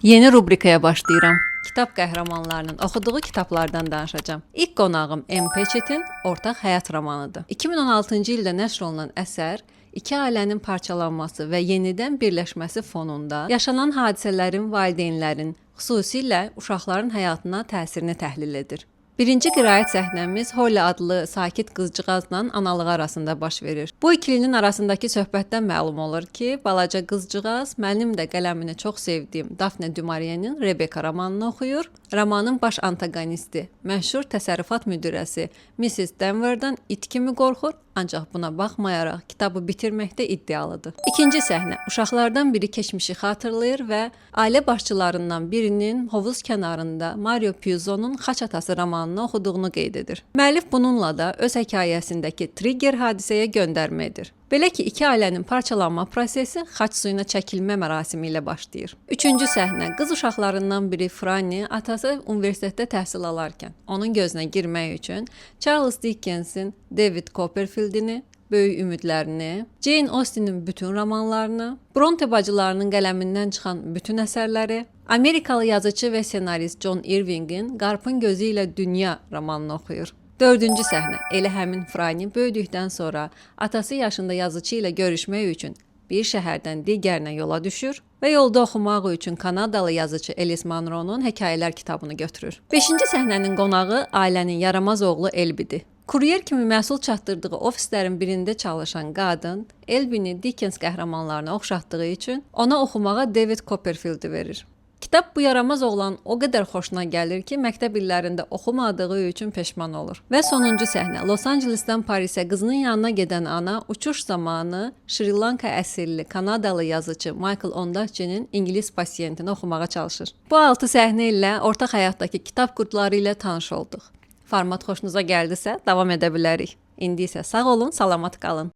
Yeni rubrikaya başlayıram. Kitab qəhrəmanlarının oxuduğu kitablardan danışacağam. İlk qonağım M. Pechetin Ortaq Həyat romanıdır. 2016-cı ildə nəşr olunan əsər iki ailənin parçalanması və yenidən birləşməsi fonunda yaşanan hadisələrin valideynlərin, xüsusilə uşaqların həyatına təsirini təhlil edir. Birinci qiraət səhnəmiz Holly adlı sakit qızcığazla analığı arasında baş verir. Bu ikilinin arasındakı söhbətdən məlum olur ki, balaca qızcığaz mənim də qələmini çox sevdiyim Daphne du Maurier'in Rebecca romanını oxuyur. Romanın baş antagonisti, məşhur təsərrüfat müdirəsi Mrs. Danverddən it kimi qorxur, ancaq buna baxmayaraq kitabı bitirməkdə iddialıdır. İkinci səhnə uşaqlardan biri keçmişi xatırlayır və ailə başçılarından birinin hovuz kənarında Mario Puzo'nun Xaç atası romanını oxuduğunu qeyd edir. Müəllif bununla da öz hekayəsindəki trigger hadisəyə göndərmə edir. Belə ki, iki ailənin parçalanma prosesi xaç suyuna çəkilmə mərasimi ilə başlayır. Üçüncü səhnə qız uşaqlarından biri Franny atası universitetdə təhsil alarkən onun gözünə girmək üçün Charles Dickens'in David Copperfield'ini, Böyük ümidlərini, Jane Austen'in bütün romanlarını, Bronte bacılarının qələmindən çıxan bütün əsərləri, Amerikalı yazıcı və senarist John Irving'in Qarpın gözü ilə dünya romanını oxuyur. Dördüncü səhnə elə həmin Franny böyüdükdən sonra atası yaşında yazıcı ilə görüşmək üçün bir şəhərdən digərinə yola düşür və yolda oxumaq üçün Kanadalı yazıcı Alice Munro'nun hekayələr kitabını götürür. Beşinci səhnənin qonağı ailənin yaramaz oğlu Elbidir. Kuryer kimi məhsul çatdırdığı ofislərin birində çalışan qadın Elbini Dickens qəhrəmanlarına oxşatdığı üçün ona oxumağa David Copperfield'i verir. Kitab bu yaramaz oğlan o qədər xoşuna gəlir ki, məktəb illərində oxumadığı üçün peşman olur. Və sonuncu səhnə Los Angelesdən Parisə qızının yanına gedən ana uçuş zamanı Şri Lanka əsilli Kanadalı yazıcı Michael Ondaatje'nin İngilis pasiyentini oxumağa çalışır. Bu 6 səhnə ilə ortaq həyatdakı kitab qurdları ilə tanış olduq. Format xoşunuza gəldisə davam edə bilərik. İndi isə sağ olun, salamat qalın.